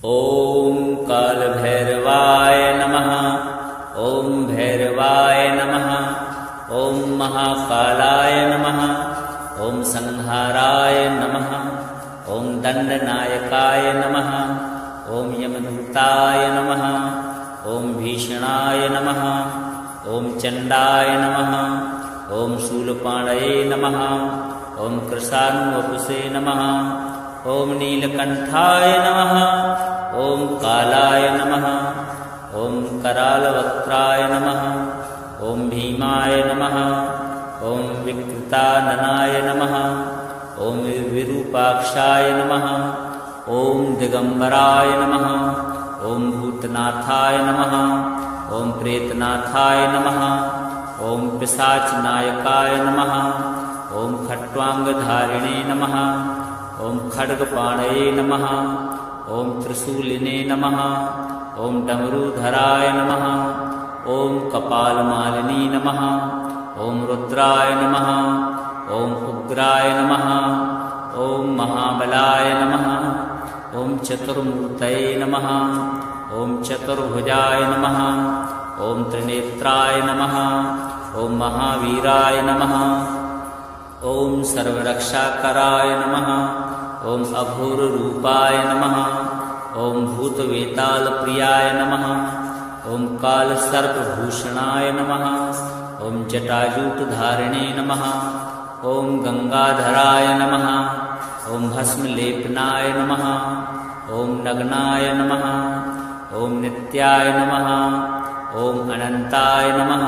ॐ कालभैरवाय नमः। ॐ भैरवाय नमः। ॐ महाकालाय नमः। ॐ संहाराय नमः। ॐ दण्डनायकाय नमः। ॐ यमदूताय नमः। ॐ भीषणाय नमः। ॐ चण्डाय नमः। ॐ शूलपाणये नमः। ॐ कृशानुवपुषे नमः। ॐ नीलकण्ठाय नमः। ॐ कालाय नमः। ॐ करालवक्त्राय नमः। ॐ भीमाय नमः। ॐ विकृताननाय नमः। ॐ विरूपाक्षाय नमः। ॐ दिगम्बराय नमः। ॐ भूतनाथाय नमः। ॐ प्रेतनाथाय नमः। ॐ पिशाचनायकाय नमः। ॐ खट्वाङ्गधारिणे नमः। ॐ खड्गपाणये नमः। ॐ त्रिशूलिने नमः। ॐ डमरूधराय नमः। ॐ कपालमालिनी नमः। ॐ रुद्राय नमः। ॐ उग्राय नमः। ॐ महाबलाय नमः। ॐ चतुर्मूर्तये नमः। ॐ चतुर्भुजाय नमः। ॐ त्रिनेत्राय नमः। ॐ महावीराय नमः। ॐ सर्वरक्षाकराय नमः। ॐ अघोररूपाय नमः। ॐ भूतवेतालप्रियाय नमः। ॐ कालसर्पभूषणाय नमः। ॐ जटाजूटधारिणे नमः। ॐ गंगाधराय नमः। ॐ भस्मलेपनाय नमः। ॐ नग्नाय नमः। ॐ नित्याय नमः। ॐ अनन्ताय नमः।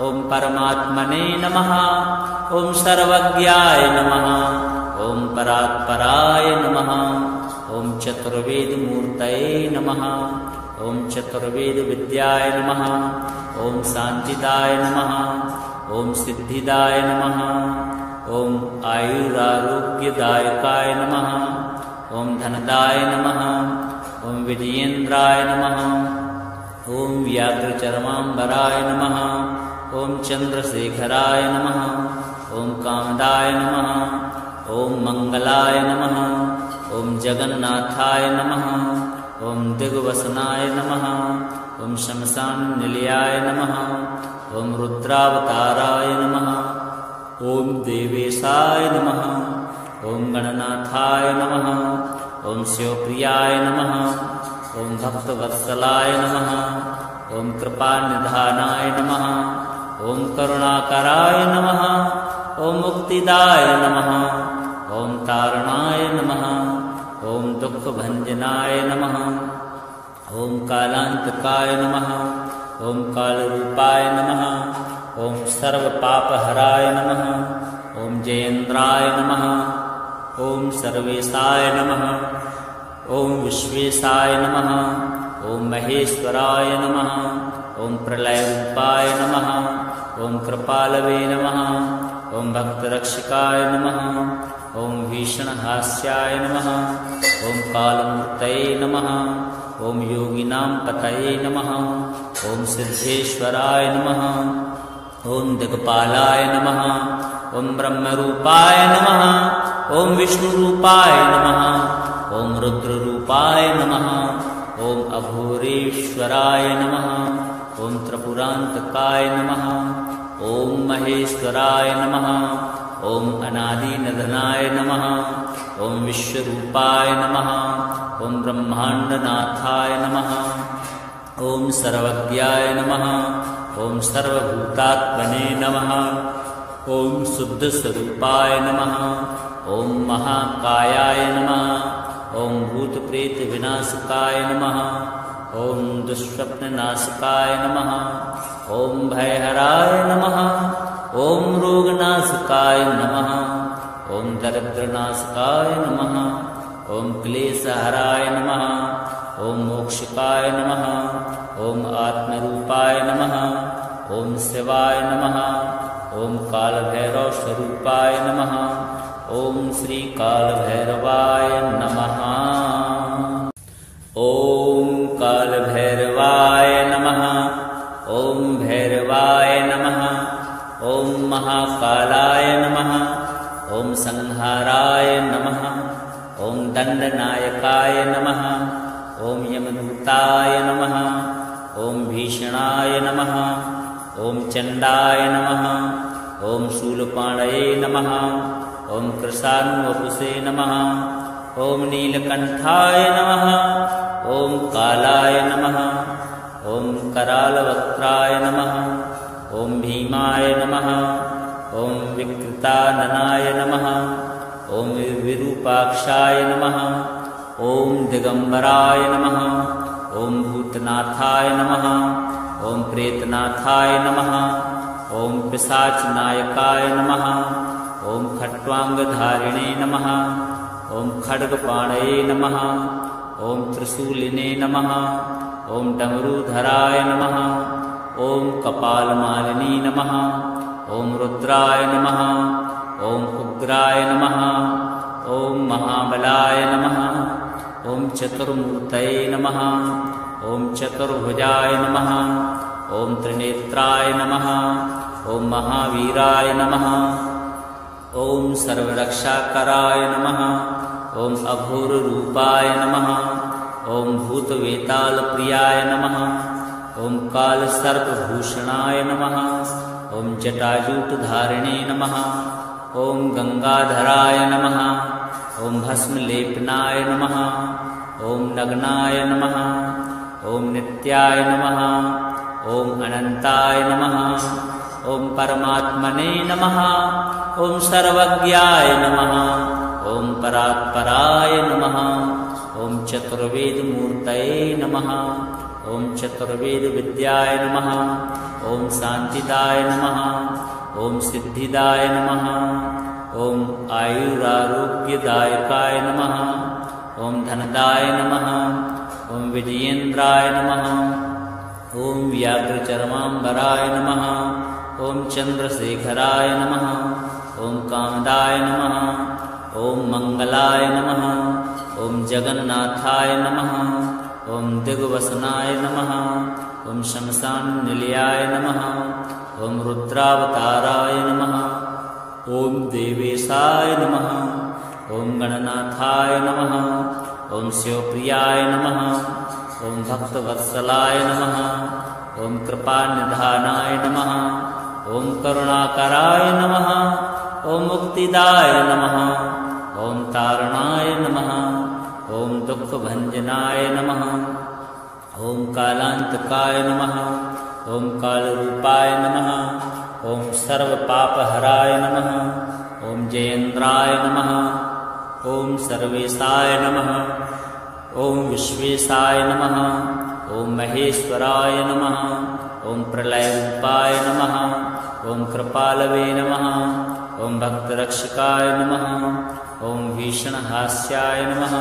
ॐ परमात्मने नमः। ॐ सर्वज्ञाय नमः। ॐ परात्पराय नमः। ॐ चतुर्वेदमूर्तये नमः। ॐ चतुर्वेदविद्याय नमः। ॐ शान्तिदाय नमः। ॐ सिद्धिदाय नमः। ॐ आयुरारोग्यदायकाय नमः। ॐ धनदाय नमः। ॐ विजयेन्द्राय नमः। ॐ व्याघ्रचर्माम्बराय नमः। ॐ चन्द्रशेखराय नमः। ॐ कामदाय नमः। ॐ मङ्गलाय नमः। ॐ जगन्नाथाय नमः। ॐ दिग्वसनाय नमः। ॐ शमशाननिलयाय नमः। ॐ रुद्रावताराय नमः। ॐ देवेशाय नमः। ॐ गणनाथाय नमः। ॐ शिवप्रियाय नमः। ॐ भक्तवत्सलाय नमः। ॐ कृपानिधानाय नमः। ॐ करुणाकराय नमः। ॐ मुक्तिदाय नमः। ॐ तारणाय नमः। ॐ दुःखभञ्जनाय नमः। ॐ कालान्तकाय नमः। ॐ कालरूपाय नमः। ॐ सर्वपापहराय नमः। ॐ जयेन्द्राय नमः। ॐ सर्वेशाय नमः। ॐ विश्वेशाय नमः। ॐ महेश्वराय नमः। ॐ प्रलयरूपाय नमः। ॐ कृपालवे नमः। ॐ भक्तरक्षकाय नमः। ॐ भीषणहास्याय नमः। ॐ कालमूर्तये नमः। ॐ योगिनां पतये नमः। ॐ सिद्धेश्वराय नमः। ॐ दिक्पालाय नमः। ॐ ब्रह्मरूपाय नमः। ॐ विष्णुरूपाय नमः। ॐ रुद्ररूपाय नमः। ॐ अघोरेश्वराय नमः। ॐ त्रिपुरान्तकाय नमः। ॐ महेश्वराय नमः। ॐ अनादिनिधनाय नमः। ॐ विश्वरूपाय नमः। ॐ ब्रह्माण्डनाथाय नमः। ॐ सर्वज्ञाय नमः। ॐ सर्वभूतात्मने नमः। ॐ शुद्धस्वरूपाय नमः। ॐ महाकायाय नमः। ॐ भूतप्रेतविनाशकाय नमः। ॐ दुःस्वप्ननाशकाय नमः। ॐ भयहराय नमः। ॐ रोगनाशकाय नमः। ॐ दरिद्रनाशकाय नमः। ॐ क्लेशहराय नमः। ॐ मोक्षकाय नमः। ॐ आत्मरूपाय नमः। ॐ शिवाय नमः। ॐ कालभैरवस्वरूपाय नमः। ॐ श्रीकालभैरवाय नमः। ॐ कालभैरवाय नमः। ॐ भैरवाय नमः। ॐ महाकालाय नमः। ॐ संहाराय नमः। ॐ दण्डनायकाय नमः। ॐ यमदूताय नमः। ॐ भीषणाय नमः। ॐ चण्डाय नमः। ॐ शूलपाणये नमः। ॐ कृशानुवपुषे नमः। ॐ नीलकण्ठाय नमः। ॐ कालाय नमः। ॐ करालवक्त्राय नमः। ॐ भीमाय नमः। ॐ विकृताननाय नमः। ॐ विरूपाक्षाय नमः। ॐ दिगम्बराय नमः। ॐ भूतनाथाय नमः। ॐ प्रेतनाथाय नमः। ॐ पिशाचनायकाय नमः। ॐ खट्वाङ्गधारिणे नमः। ॐ खड्गपाणये नमः। ॐ त्रिशूलिने नमः। ॐ डमरूधराय नमः। ॐ कपालमालिनी नमः। ॐ रुद्राय नमः। ॐ उग्राय नमः। ॐ महाबलाय नमः। ॐ चतुर्मूर्तये नमः। ॐ चतुर्भुजाय नमः। ॐ त्रिनेत्राय नमः। ॐ महावीराय नमः। ॐ सर्वरक्षाकराय नमः। ॐ अघोररूपाय नमः। ॐ भूतवेतालप्रियाय नमः। ॐ कालसर्पभूषणाय नमः। ॐ जटाजूटधारिणे नमः। ॐ गंगाधराय नमः। ॐ भस्मलेपनाय नमः। ॐ नग्नाय नमः। ॐ नित्याय नमः। ॐ अनन्ताय नमः। ॐ परमात्मने नमः। ॐ सर्वज्ञाय नमः। ॐ परात्पराय नमः। ॐ चतुर्वेदमूर्तये नमः। ॐ चतुर्वेदविद्याय नमः। ॐ शान्तिदाय नमः। ॐ सिद्धिदाय नमः। ॐ आयुरारोग्यदायकाय नमः। ॐ धनदाय नमः। ॐ विजयेन्द्राय नमः। ॐ व्याघ्रचर्माम्बराय नमः। ॐ चन्द्रशेखराय नमः। ॐ कामदाय नमः। ॐ मङ्गलाय नमः। ॐ जगन्नाथाय नमः। ॐ दिग्वसनाय नमः। ॐ शमशाननिलयाय नमः। ॐ रुद्रावताराय नमः। ॐ देवेशाय नमः। ॐ गणनाथाय नमः। ॐ शिवप्रियाय नमः। ॐ भक्तवत्सलाय नमः। ॐ कृपानिधानाय नमः। ॐ करुणाकराय नमः। ॐ मुक्तिदाय नमः। ॐ तारणाय नमः। ॐ दुःखभञ्जनाय नमः। ॐ कालान्तकाय नमः। ॐ कालरूपाय नमः। ॐ सर्वपापहराय नमः। ॐ जयेन्द्राय नमः। ॐ सर्वेशाय नमः। ॐ विश्वेशाय नमः। ॐ महेश्वराय नमः। ॐ प्रलयरूपाय नमः। ॐ कृपालवे नमः। ॐ भक्तरक्षकाय नमः। ॐ भीषणहास्याय नमः।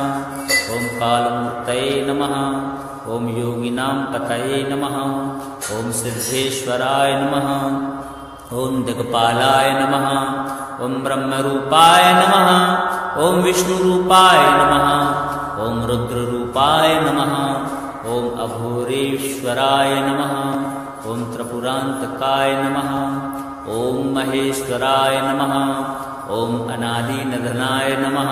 ॐ कालमूर्तये नमः। ॐ योगिनां पतये नमः। ॐ सिद्धेश्वराय नमः। ॐ दिक्पालाय नमः। ॐ ब्रह्मरूपाय नमः। ॐ विष्णुरूपाय नमः। ॐ रुद्ररूपाय नमः। ॐ अघोरेश्वराय नमः। ॐ त्रिपुरान्तकाय नमः। ॐ महेश्वराय नमः। ॐ अनादिनिधनाय नमः।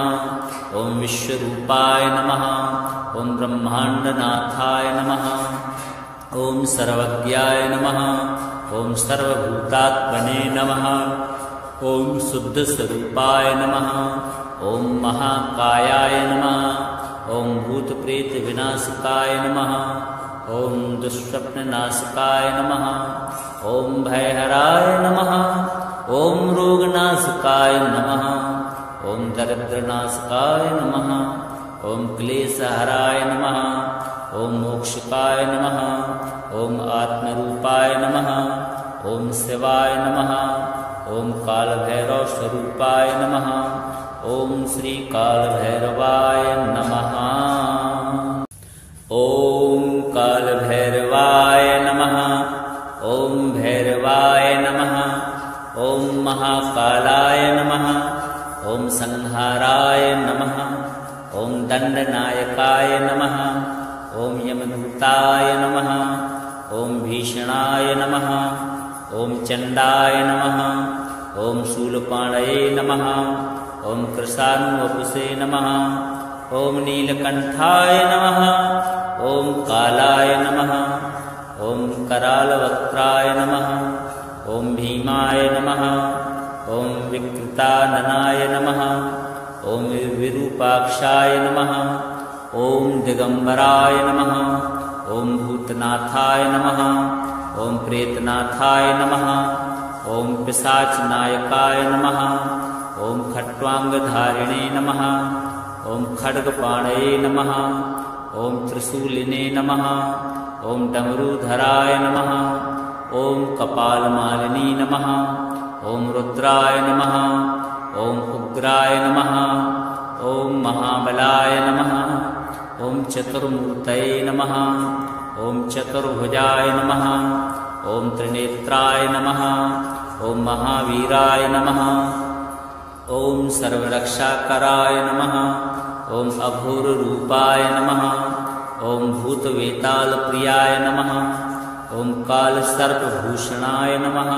ॐ विश्वरूपाय नमः। ॐ ब्रह्माण्डनाथाय नमः। ॐ सर्वज्ञाय नमः। ॐ सर्वभूतात्मने नमः। ॐ शुद्धस्वरूपाय नमः। ॐ महाकायाय नमः। ॐ भूतप्रेतविनाशकाय नमः। ॐ दुःस्वप्ननाशकाय नमः। ॐ भयहराय नमः। ॐ रोगनाशकाय नमः। ॐ दरिद्रनाशकाय नमः। ॐ क्लेशहराय नमः। ॐ मोक्षकाय नमः। ॐ आत्मरूपाय नमः। ॐ शिवाय नमः। ॐ कालभैरवस्वरूपाय नमः। ॐ श्रीकालभैरवाय नमः। ॐ कालभैरवाय नमः। ॐ भैरवाय नमः। ॐ महाकालाय नमः। ॐ संहाराय नमः। ॐ दण्डनायकाय नमः। ॐ यमदूताय नमः। ॐ भीषणाय नमः। ॐ चण्डाय नमः। ॐ शूलपाणये नमः। ॐ कृशानुवपुषे नमः। ॐ नीलकण्ठाय नमः। ॐ कालाय नमः ॐ करालवक्त्राय नमः ॐ भीमाय नमः ॐ विकृताननाय नमः ॐ विरूपाक्षाय नमः ॐ दिगंबराय नमः ॐ भूतनाथाय नमः ॐ प्रेतनाथाय नमः ॐ पिशाचनायकाय नमः ॐ खट्वांगधारिणे नमः ॐ खड्गपाणये नमः ॐ त्रिशूलिने नमः ॐ डमरूधराय नमः ॐ कपालमालिनी नमः ॐ रुद्राय नमः ॐ उग्राय नमः ॐ महाबलाय नमः ॐ चतुर्मूर्तये नमः ॐ चतुर्भुजाय नमः ॐ त्रिनेत्राय नमः ॐ महावीराय नमः ॐ सर्वरक्षाकराय नमः ॐ अघोररूपाय नमः ॐ भूतवेतालप्रियाय नमः ॐ कालसर्पभूषणाय नमः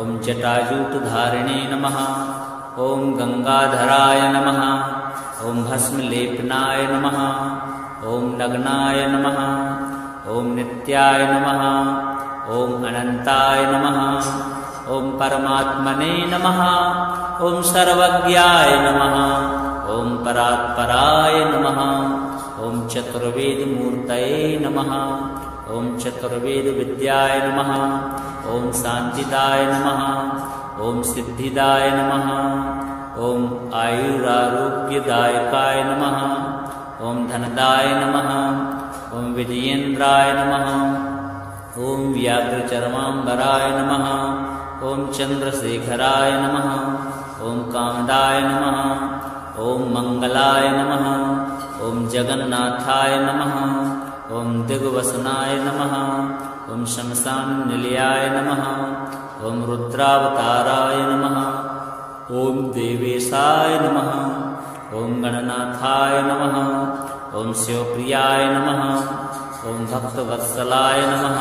ॐ जटाजूटधारिणे नमः ॐ गंगाधराय नमः ॐ भस्मलेपनाय नमः ॐ नग्नाय नमः ॐ नित्याय नमः ॐ अनंताय नमः ॐ परमात्मने नमः ॐ सर्वज्ञाय नमः ॐ परात्पराय नमः ॐ चतुर्वेदमूर्तये नमः ॐ चतुर्वेदविद्याय नमः ॐ शान्तिदाय नमः ॐ सिद्धिदाय नमः ॐ आयुरारोग्यदायकाय नमः ॐ धनदाय नमः ॐ विजयेन्द्राय नमः ॐ व्याघ्रचर्माम्बराय नमः ॐ चन्द्रशेखराय नमः ॐ कामदाय नमः ॐ मंगलाय नमः ॐ जगन्नाथाय नमः ॐ दिग्वसनाय नमः ॐ शमशाननिलयाय नमः ॐ रुद्रावताराय नमः ॐ देवेशाय नमः ॐ गणनाथाय नमः ॐ शिवप्रियाय नमः ॐ भक्तवत्सलाय नमः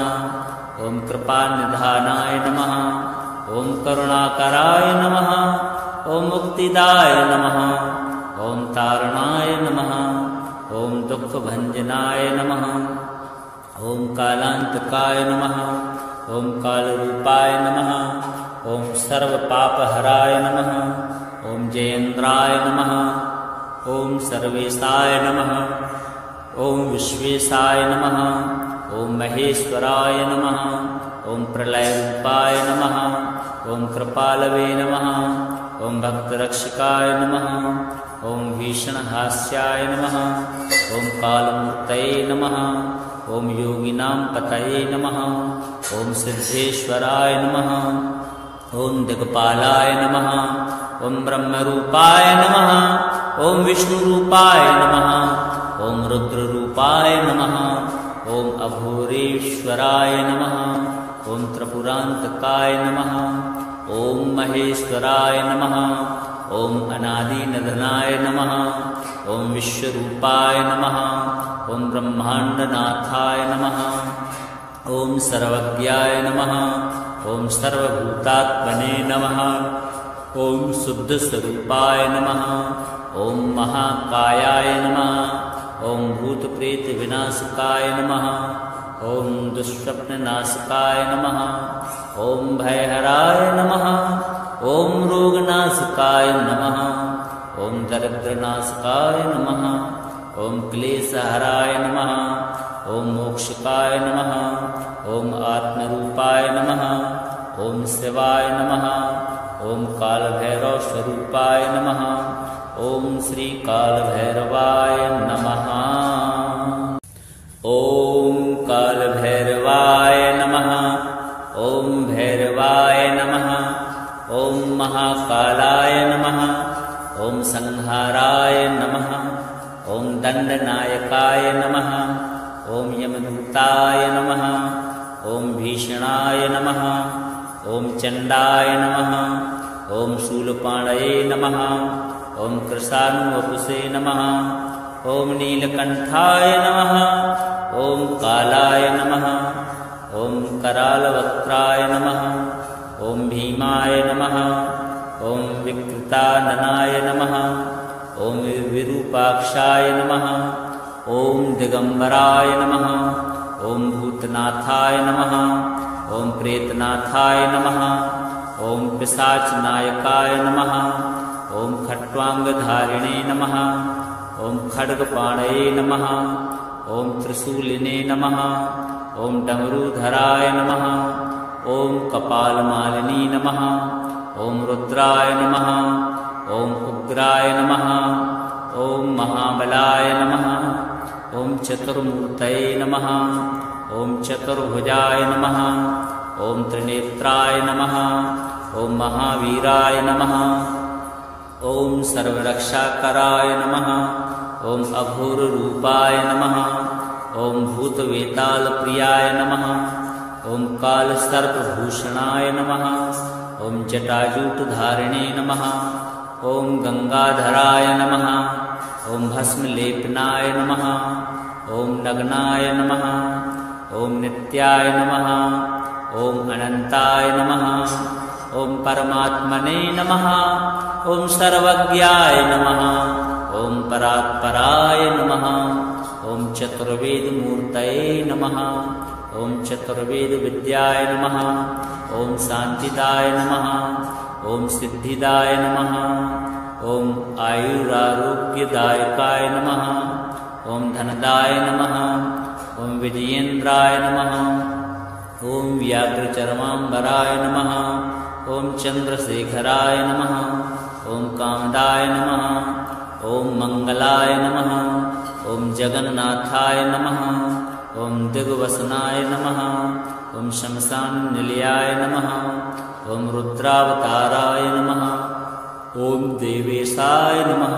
ॐ कृपानिधानाय नमः ॐ करुणाकराय नमः ॐ मुक्तिदाय नमः ॐ तारणाय नमः ॐ दुःखभञ्जनाय नमः ॐ कालान्तकाय नमः ॐ कालरूपाय नमः ॐ सर्वपापहराय नमः ॐ जयेन्द्राय नमः ॐ सर्वेशाय नमः ॐ विश्वेशाय नमः ॐ महेश्वराय नमः ॐ प्रलयरूपाय नमः ॐ कृपालवे नमः ॐ भक्तरक्षकाय नमः ॐ भीषणहास्याय नमः ॐ कालमूर्तये नमः ॐ योगिनां पतये नमः ॐ सिद्धेश्वराय नमः ॐ दिक्पालाय नमः ॐ ब्रह्मरूपाय नमः ॐ विष्णुरूपाय नमः ॐ रुद्ररूपाय नमः ॐ अघोरेश्वराय नमः ॐ त्रिपुरान्तकाय नमः ॐ महेश्वराय नमः ॐ अनादिनिधनाय नमः ॐ विश्वरूपाय नमः ॐ ब्रह्माण्डनाथाय नमः ॐ सर्वज्ञाय नमः ॐ सर्वभूतात्मने नमः ॐ शुद्धस्वरूपाय नमः ॐ महाकायाय नमः ॐ भूतप्रेतविनाशकाय नमः ॐ दुःस्वप्ननाशकाय नमः ॐ भयहराय नमः ॐ रोगनाशकाय नमः ॐ दरिद्रनाशकाय नमः ॐ क्लेशहराय नमः ॐ मोक्षकाय नमः ॐ आत्मरूपाय नमः ॐ शिवाय नमः ॐ कालभैरवस्वरूपाय नमः ॐ श्रीकालभैरवाय नमः ॐ कालभैरवाय नमः ॐ भैरवाय नमः ॐ महाकालाय नमः ॐ संहाराय नमः ॐ दण्डनायकाय नमः ॐ यमदूताय नमः ॐ भीषणाय नमः ॐ चण्डाय नमः ॐ शूलपाणये नमः ॐ कृशानुवपुषे नमः ॐ नीलकण्ठाय नमः ॐ कालाय नमः ॐ करालवक्त्राय नमः ॐ भीमाय नमः ॐ विकृताननाय नमः ॐ विरूपाक्षाय नमः ॐ दिगम्बराय नमः। ॐ भूतनाथाय नमः। ॐ प्रेतनाथाय नमः। ॐ पिशाचनायकाय नमः। ॐ खट्वाङ्गधारिणे नमः। ॐ खड्गपाणये नमः। ॐ त्रिशूलिने नमः। ॐ डमरूधराय नमः। ॐ कपालमालिनी नमः। ॐ रुद्राय नमः। ॐ उग्राय नमः। ॐ महाबलाय नमः। ॐ चतुर्मूर्तये नमः। ॐ चतुर्भुजाय नमः। ॐ त्रिनेत्राय नमः। ॐ महावीराय नमः। ॐ सर्वरक्षाकराय नमः। ॐ अघोररूपाय नमः। ॐ भूतवेतालप्रियाय नमः। ॐ कालसर्पभूषणाय नमः। ॐ जटाजूटधारिणे नमः। ॐ गंगाधराय नमः। ॐ भस्मलेपनाय नमः। ॐ नग्नाय नमः। ॐ नित्याय नमः। ॐ अनन्ताय नमः। ॐ परमात्मने नमः। ॐ सर्वज्ञाय नमः। ॐ परात्पराय नमः। ॐ चतुर्वेदमूर्तये नमः। ॐ चतुर्वेदविद्याय नमः। ॐ शान्तिदाय नमः। ॐ सिद्धिदाय नमः। ॐ आयुरारोग्यदायकाय नमः। ॐ धनदाय नमः। ॐ विजयेन्द्राय नमः। ॐ व्याघ्रचर्माम्बराय नमः। ॐ चन्द्रशेखराय नमः। ॐ कामदाय नमः। ॐ मंगलाय नमः। ॐ जगन्नाथाय नमः। ॐ दिग्वसनाय नमः। ॐ शमशाननिलयाय नमः। ॐ रुद्रावताराय नमः। ॐ देवेशाय नमः।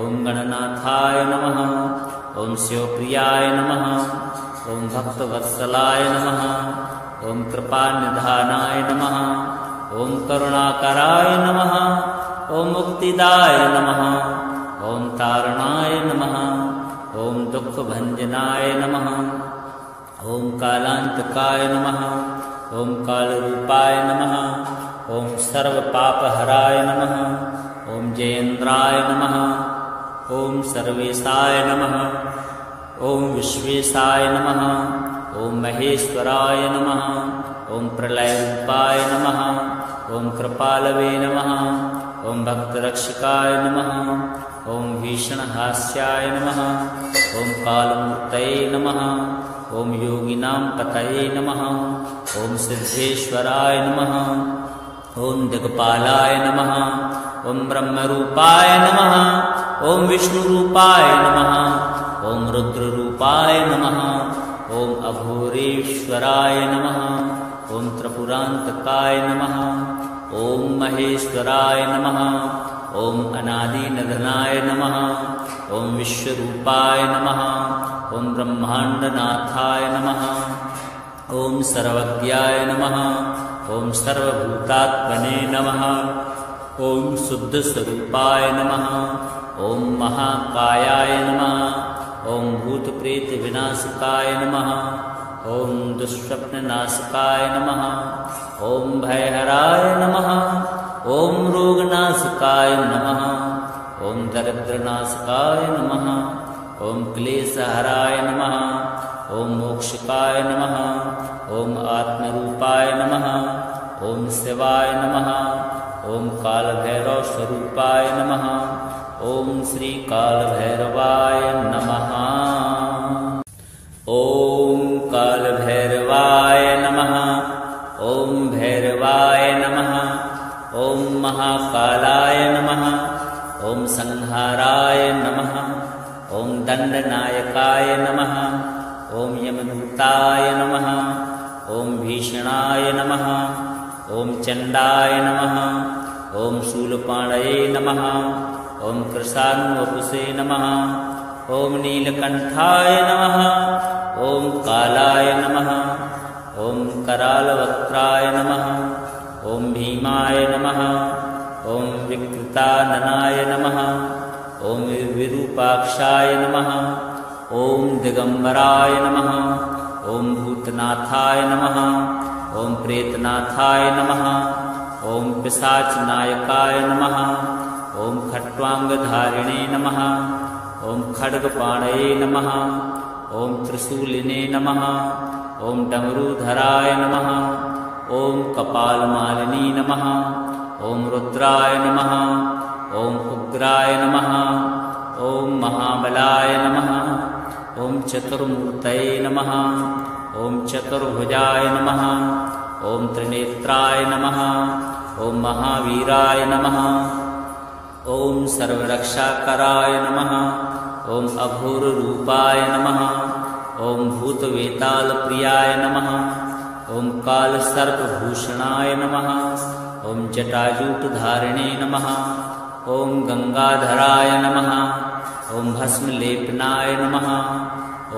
ॐ गणनाथाय नमः। ॐ शिवप्रियाय नमः। ॐ भक्तवत्सलाय नमः। ॐ कृपानिधानाय नमः। ॐ करुणाकराय नमः। ॐ मुक्तिदाय नमः। ॐ तारणाय नमः। ॐ दुःखभञ्जनाय नमः। ॐ कालान्तकाय नमः। ॐ कालरूपाय नमः। ॐ सर्वपापहराय नमः। ॐ जयेन्द्राय नमः। ॐ सर्वेशाय नमः। ॐ विश्वेशाय नमः। ॐ महेश्वराय नमः। ॐ प्रलयरूपाय नमः। ॐ कृपालवे नमः। ॐ भक्तरक्षकाय नमः। ॐ भीषणहास्याय नमः। ॐ कालमूर्तये नमः। ॐ योगिनां पतये नमः। ॐ सिद्धेश्वराय नमः। ॐ दिक्पालाय नमः। ॐ ब्रह्मरूपाय नमः। ॐ विष्णुरूपाय नमः। ॐ रुद्ररूपाय नमः। ॐ अघोरेश्वराय नमः। ॐ त्रिपुरान्तकाय नमः। ॐ महेश्वराय नमः। ॐ अनादिनिधनाय नमः। ॐ विश्वरूपाय नमः। ॐ ब्रह्माण्डनाथाय नमः। ॐ सर्वज्ञाय नमः। ॐ सर्वभूतात्मने नमः। ॐ शुद्धस्वरूपाय नमः। ॐ महाकायाय नमः। ॐ भूतप्रेतविनाशकाय नमः। ॐ दुःस्वप्ननाशकाय नमः। ॐ भयहराय नमः। ॐ रोगनाशकाय नमः। ॐ दरिद्रनाशकाय नमः। ॐ क्लेशहराय नमः। ॐ मोक्षकाय नमः। ॐ आत्मरूपाय नमः। ॐ शिवाय नमः। ॐ कालभैरवस्वरूपाय नमः। ॐ श्रीकालभैरवाय नमः। ॐ कालभैरवाय नमः। ॐ भैरवाय नमः। ॐ महाकालाय नमः। ॐ संहाराय नमः। ॐ दण्डनायकाय नमः। ॐ यमदूताय नमः। ॐ भीषणाय नमः। ॐ चण्डाय नमः। ॐ शूलपाणये नमः। ॐ कृशानुवपुषे नमः। ॐ नीलकण्ठाय नमः। ॐ कालाय नमः। ॐ करालवक्त्राय नमः। ॐ भीमाय नमः। ॐ विकृताननाय नमः। ॐ विरूपाक्षाय नमः। ॐ दिगम्बराय नमः। ॐ भूतनाथाय नमः। ॐ प्रेतनाथाय नमः। ॐ पिशाचनायकाय नमः। ॐ खट्वाङ्गधारिणे नमः। ॐ खड्गपाणये नमः। ॐ त्रिशूलिने नमः। ॐ डमरूधराय नमः। ॐ कपालमालिनी नमः। ॐ रुद्राय नमः। ॐ उग्राय नमः। ॐ महाबलाय नमः। ॐ चतुर्मूर्तये नमः। ॐ चतुर्भुजाय नमः। ॐ त्रिनेत्राय नमः। ॐ महावीराय नमः। ॐ सर्वरक्षाकराय नमः। ॐ अघोररूपाय नमः। ॐ भूतवेतालप्रियाय नमः। ॐ कालसर्पभूषणाय नमः। ॐ जटाजूटधारिणे नमः। ॐ गंगाधराय नमः। ॐ भस्मलेपनाय नमः।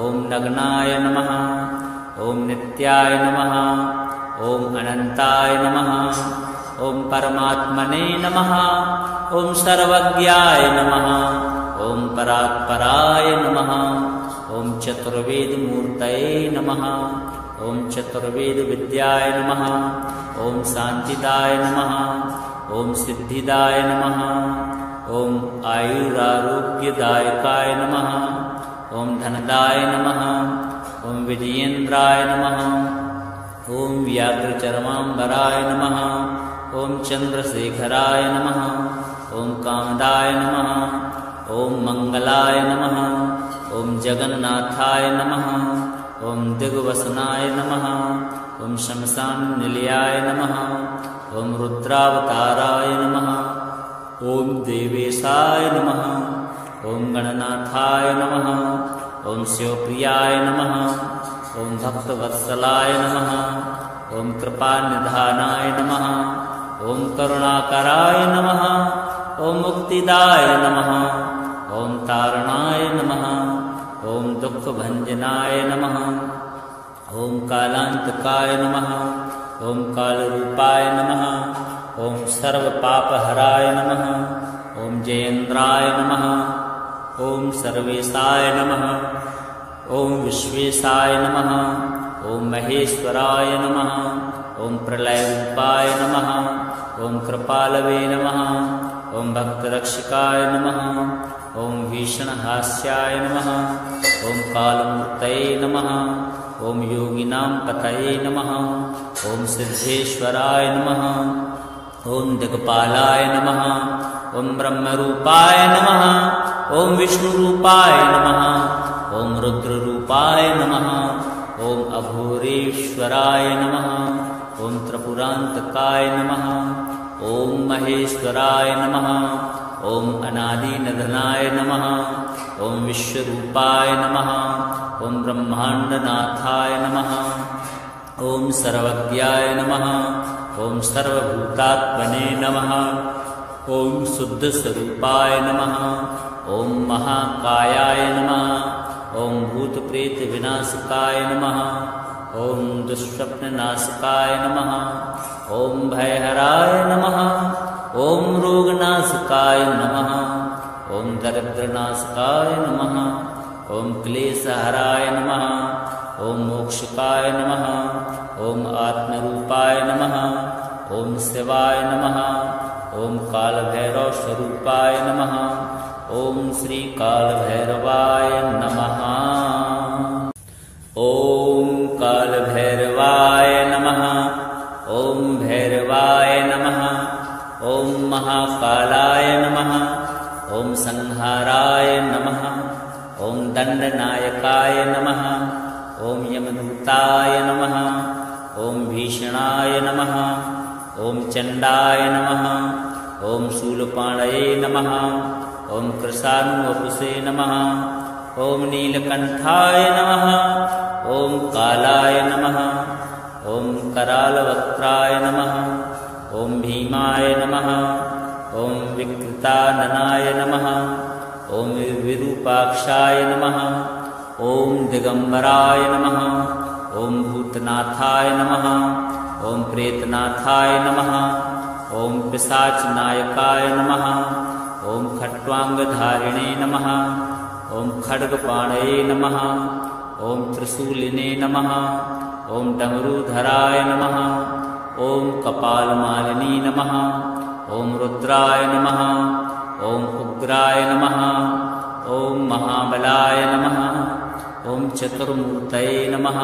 ॐ नग्नाय नमः। ॐ नित्याय नमः। ॐ अनन्ताय नमः। ॐ परमात्मने नमः। ॐ सर्वज्ञाय नमः। ॐ परात्पराय नमः। ॐ चतुर्वेदमूर्तये नमः। ॐ चतुर्वेदविद्याय नमः। ॐ शान्तिदाय नमः। ॐ सिद्धिदाय नमः। ॐ आयुरारोग्यदायकाय नमः। ॐ धनदाय नमः। ॐ विजयेन्द्राय नमः। ॐ व्याघ्रचर्माम्बराय नमः। ॐ चन्द्रशेखराय नमः। ॐ कामदाय नमः। ॐ मंगलाय नमः। ॐ जगन्नाथाय नमः। ॐ दिग्वसनाय नमः। ॐ शमशाननिलयाय नमः। ॐ रुद्रावताराय नमः। ॐ देवेशाय नमः। ॐ गणनाथाय नमः। ॐ शिवप्रियाय नमः। ॐ भक्तवत्सलाय नमः। ॐ कृपानिधानाय नमः। ॐ करुणाकराय नमः। ॐ मुक्तिदाय नमः। ॐ तारणाय नमः। ॐ दुःखभञ्जनाय नमः। ॐ कालान्तकाय नमः। ॐ कालरूपाय नमः। ॐ सर्वपापहराय नमः। ॐ जयेन्द्राय नमः। ॐ सर्वेशाय नमः। ॐ विश्वेशाय नमः। ॐ महेश्वराय नमः। ॐ प्रलयरूपाय नमः। ॐ कृपालवे नमः। ॐ भक्तरक्षकाय नमः। ॐ भीषणहास्याय नमः। ॐ कालमूर्तये नमः। ॐ योगिनां पतये नमः। ॐ सिद्धेश्वराय नमः। ॐ दिक्पालाय नमः। ॐ ब्रह्मरूपाय नमः। ॐ विष्णुरूपाय नमः। ॐ रुद्ररूपाय नमः। ॐ अघोरेश्वराय नमः। ॐ त्रिपुरान्तकाय नमः। ॐ महेश्वराय नमः। ॐ अनादिनिधनाय नमः। ॐ विश्वरूपाय नमः। ॐ ब्रह्माण्डनाथाय नमः। ॐ सर्वज्ञाय नमः। ॐ सर्वभूतात्मने नमः। ॐ शुद्धस्वरूपाय नमः। ॐ महाकायाय नमः। ॐ भूतप्रेतविनाशकाय नमः। ॐ दुःस्वप्ननाशकाय नमः। ॐ भयहराय नमः। ॐ रोगनाशकाय नमः। ॐ दरिद्रनाशकाय नमः। ॐ क्लेशहराय नमः। ॐ मोक्षकाय नमः। ॐ आत्मरूपाय नमः। ॐ शिवाय नमः। ॐ कालभैरवस्वरूपाय नमः। ॐ श्रीकालभैरवाय नमः। ॐ कालभैरवाय नमः। ॐ भैरवाय नमः। ॐ महाकालाय नमः। ॐ संहाराय नमः। ॐ दण्डनायकाय नमः। ॐ यमदूताय नमः। ॐ भीषणाय नमः। ॐ चण्डाय नमः। ॐ शूलपाणये नमः। ॐ कृशानुवपुषे नमः। ॐ नीलकण्ठाय नमः। ॐ कालाय नमः। ॐ करालवक्त्राय नमः। ॐ भीमाय नमः। ॐ विकृताननाय नमः। ॐ विरूपाक्षाय नमः। ॐ दिगम्बराय नमः। ॐ भूतनाथाय नमः। ॐ प्रेतनाथाय नमः। ॐ पिशाचनायकाय नमः। ॐ खट्वाङ्गधारिणे नमः। ॐ खड्गपाणये नमः। ॐ त्रिशूलिने नमः। ॐ डमरूधराय नमः। ॐ कपालमालिनी नमः। ॐ रुद्राय नमः। ॐ उग्राय नमः। ॐ महाबलाय नमः। ॐ चतुर्मूर्तये नमः।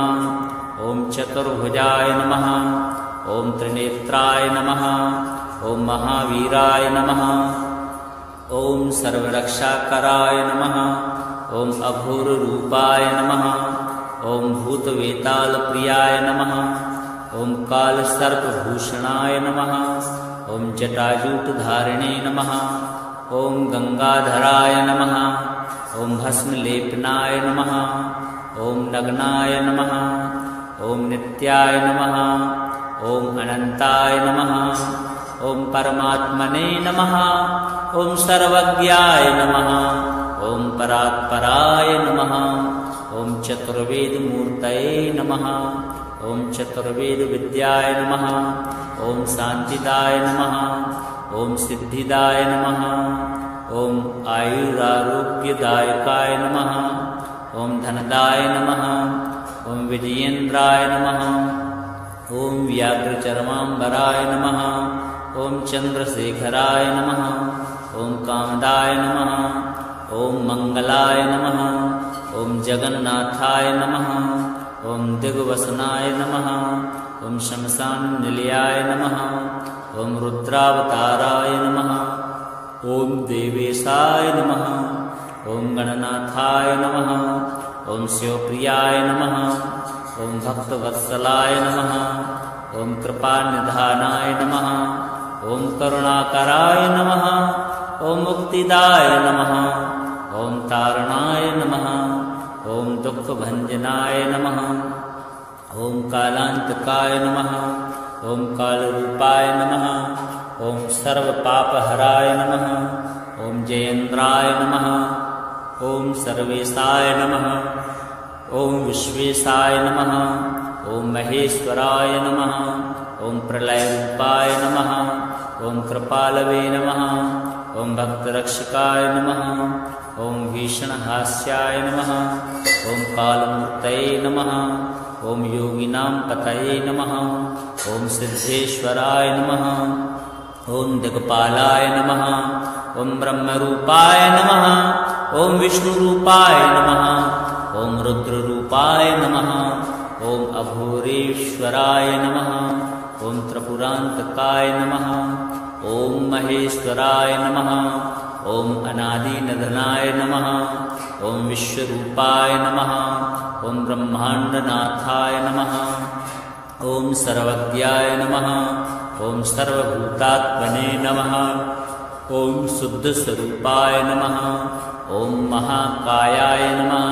ॐ चतुर्भुजाय नमः। ॐ त्रिनेत्राय नमः। ॐ महावीराय नमः। ॐ सर्वरक्षाकराय नमः। ॐ अघोररूपाय नमः। ॐ भूतवेतालप्रियाय नमः। ॐ कालसर्पभूषणाय नमः। ॐ जटाजूटधारिणे नमः। ॐ गंगाधराय नमः। ॐ भस्मलेपनाय नमः। ॐ नग्नाय नमः। ॐ नित्याय नमः। ॐ अनन्ताय नमः। ॐ परमात्मने नमः। ॐ सर्वज्ञाय नमः। ॐ परात्पराय नमः। ॐ चतुर्वेदमूर्तये नमः। ॐ चतुर्वेदविद्याय नमः। ॐ शान्तिदाय नमः। ॐ सिद्धिदाय नमः। ॐ आयुरारोग्यदायकाय नमः। ॐ धनदाय नमः। ॐ विजयेन्द्राय नमः। ॐ व्याघ्रचर्माम्बराय नमः। ॐ चन्द्रशेखराय नमः। ॐ कामदाय नमः। ॐ मंगलाय नमः। ॐ जगन्नाथाय नमः। ॐ दिग्वसनाय नमः। ॐ शमशाननिलयाय नमः। ॐ रुद्रावताराय नमः। ॐ देवेशाय नमः। ॐ गणनाथाय नमः। ॐ शिवप्रियाय नमः। ॐ भक्तवत्सलाय नमः। ॐ कृपानिधानाय नमः। ॐ करुणाकराय नमः। ॐ मुक्तिदाय नमः। ॐ तारणाय नमः। ॐ दुःखभञ्जनाय नमः। ॐ कालान्तकाय नमः। ॐ कालरूपाय नमः। ॐ सर्वपापहराय नमः। ॐ जयेन्द्राय नमः। ॐ सर्वेशाय नमः। ॐ विश्वेशाय नमः। ॐ महेश्वराय नमः। ॐ प्रलयरूपाय नमः। ॐ कृपालवे नमः। ॐ भक्तरक्षकाय नमः। ॐ भीषणहास्याय नमः। ॐ कालमूर्तये नमः। ॐ योगिनां पतये नमः। ॐ सिद्धेश्वराय नमः। ॐ दिक्पालाय नमः। ॐ ब्रह्मरूपाय नमः। ॐ विष्णुरूपाय नमः। ॐ रुद्ररूपाय नमः। ॐ अघोरेश्वराय नमः। ॐ त्रिपुरान्तकाय नमः। ॐ महेश्वराय नमः। ॐ अनादिनिधनाय नमः। ॐ विश्वरूपाय नमः। ॐ ब्रह्माण्डनाथाय नमः। ॐ सर्वज्ञाय नमः। ॐ सर्वभूतात्मने नमः। ॐ शुद्धस्वरूपाय नमः। ॐ महाकायाय नमः।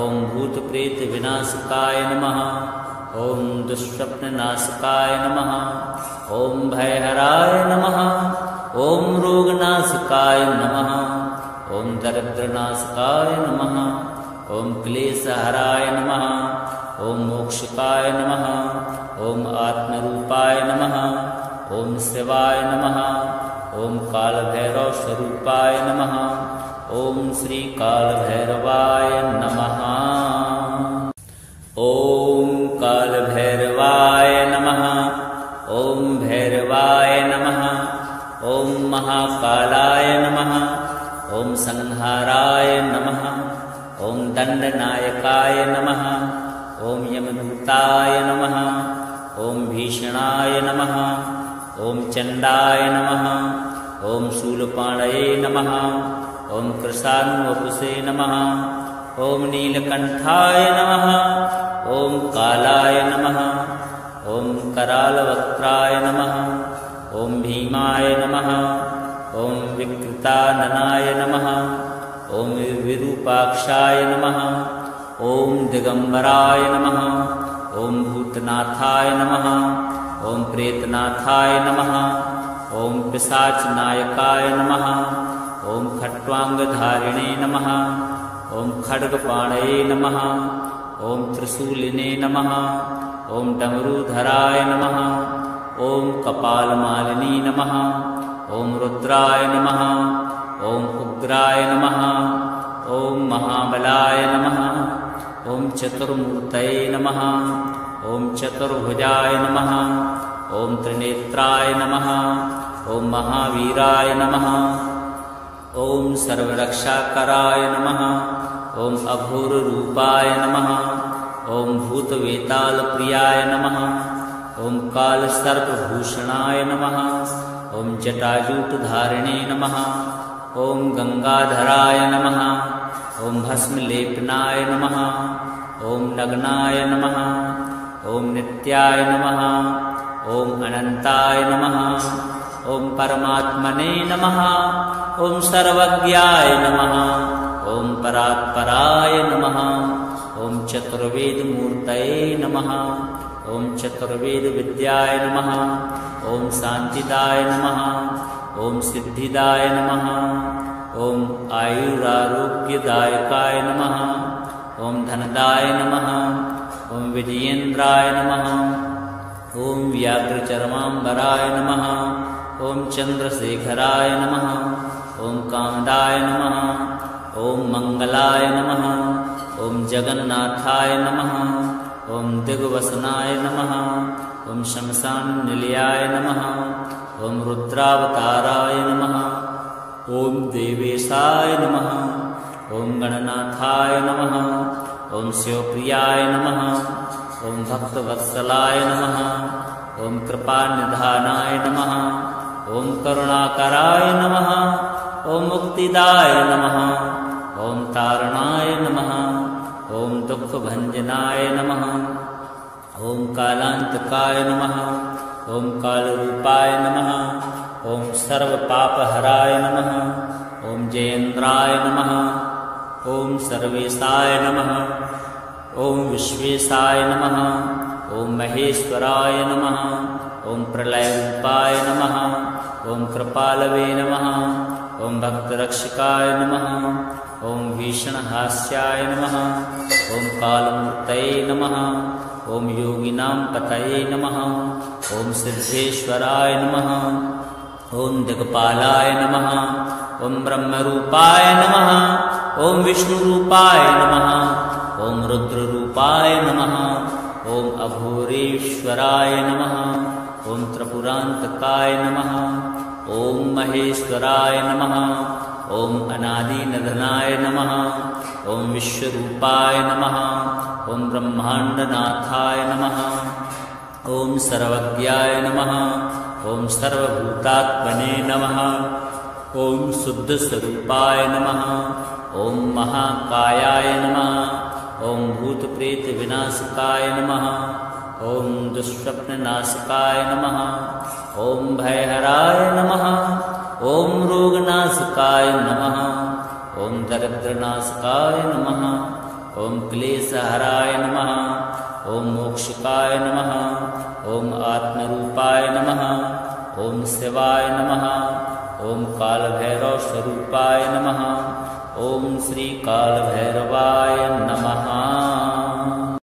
ॐ भूतप्रेतविनाशकाय नमः। ॐ दुःस्वप्ननाशकाय नमः। ॐ भयहराय नमः। ॐ रोगनाशकाय नमः। ॐ दरिद्रनाशकाय नमः। ॐ क्लेशहराय नमः। ॐ मोक्षकाय नमः। ॐ आत्मरूपाय नमः। ॐ शिवाय नमः। ॐ कालभैरवस्वरूपाय नमः। ॐ श्रीकालभैरवाय नमः। ॐ कालभैरवाय नमः। ॐ भैरवाय नमः। ॐ महाकालाय नमः। ॐ संहाराय नमः। ॐ दण्डनायकाय नमः। ॐ यमदूताय नमः। ॐ भीषणाय नमः। ॐ चण्डाय नमः। ॐ शूलपाणये नमः। ॐ कृशानुवपुषे नमः। ॐ नीलकण्ठाय नमः। ॐ कालाय नमः। ॐ करालवक्त्राय नमः। ॐ भीमाय नमः। ॐ विकृताननाय नमः। ॐ विरूपाक्षाय नमः। ॐ दिगम्बराय नमः। ॐ भूतनाथाय नमः। ॐ प्रेतनाथाय नमः। ॐ पिशाचनायकाय नमः। ॐ खट्वाङ्गधारिणे नमः। ॐ खड्गपाणये नमः। ॐ त्रिशूलिने नमः। ॐ डमरूधराय नमः। ॐ कपालमालिनी नमः। ॐ रुद्राय नमः। ॐ उग्राय नमः। ॐ महाबलाय नमः। ॐ चतुर्मूर्तये नमः। ॐ चतुर्भुजाय नमः। ॐ त्रिनेत्राय नमः। ॐ महावीराय नमः। ॐ सर्वरक्षाकराय नमः। ॐ अघोररूपाय नमः। ॐ भूतवेतालप्रियाय नमः। ॐ कालसर्पभूषणाय नमः। ॐ जटाजूटधारिणे नमः। ॐ गंगाधराय नमः। ॐ भस्मलेपनाय नमः। ॐ नग्नाय नमः। ॐ नित्याय नमः। ॐ अनन्ताय नमः। ॐ परमात्मने नमः। ॐ सर्वज्ञाय नमः। ॐ परात्पराय नमः। ॐ चतुर्वेदमूर्तये नमः। ॐ चतुर्वेदविद्याय नमः। ॐ शान्तिदाय नमः। ॐ सिद्धिदाय नमः। ॐ आयुरारोग्यदायकाय नमः। ॐ धनदाय नमः। ॐ विजयेन्द्राय नमः। ॐ व्याघ्रचर्माम्बराय नमः। ॐ चन्द्रशेखराय नमः। ॐ कामदाय नमः। ॐ मंगलाय नमः। ॐ जगन्नाथाय नमः। ॐ दिग्वसनाय नमः। ॐ शमशाननिलयाय नमः। ॐ रुद्रावताराय नमः। ॐ देवेशाय नमः। ॐ गणनाथाय नमः। ॐ शिवप्रियाय नमः। ॐ भक्तवत्सलाय नमः। ॐ कृपानिधानाय नमः। ॐ करुणाकराय नमः। ॐ मुक्तिदाय नमः। ॐ तारणाय नमः। ॐ दुःखभञ्जनाय नमः। ॐ कालान्तकाय नमः। ॐ कालरूपाय नमः। ॐ सर्वपापहराय नमः। ॐ जयेन्द्राय नमः। ॐ सर्वेशाय नमः। ॐ विश्वेशाय नमः। ॐ महेश्वराय नमः। ॐ प्रलयरूपाय नमः। ॐ कृपालवे नमः। ॐ भक्तरक्षकाय नमः। ॐ भीषणहास्याय नमः। ॐ कालमूर्तये नमः। ॐ योगिनां पतये नमः। ॐ सिद्धेश्वराय नमः। ॐ दिक्पालाय नमः। ॐ ब्रह्मरूपाय नमः। ॐ विष्णुरूपाय नमः। ॐ रुद्ररूपाय नमः। ॐ अघोरेश्वराय नमः। ॐ त्रिपुरान्तकाय नमः। ॐ महेश्वराय नमः। ॐ अनादिनिधनाय नमः। ॐ विश्वरूपाय नमः। ॐ ब्रह्माण्डनाथाय नमः। ॐ सर्वज्ञाय नमः। ॐ सर्वभूतात्मने नमः। ॐ शुद्धस्वरूपाय नमः। ॐ महाकायाय नमः। ॐ भूतप्रेतविनाशकाय नमः। ॐ दुःस्वप्ननाशकाय नमः। ॐ भयहराय नमः। ॐ रोगनाशकाय नमः। ॐ दरिद्रनाशकाय नमः। ॐ क्लेशहराय नमः। ॐ मोक्षकाय नमः। ॐ आत्मरूपाय नमः। ॐ शिवाय नमः। ॐ कालभैरवस्वरूपाय नमः। ॐ श्रीकालभैरवाय नमः।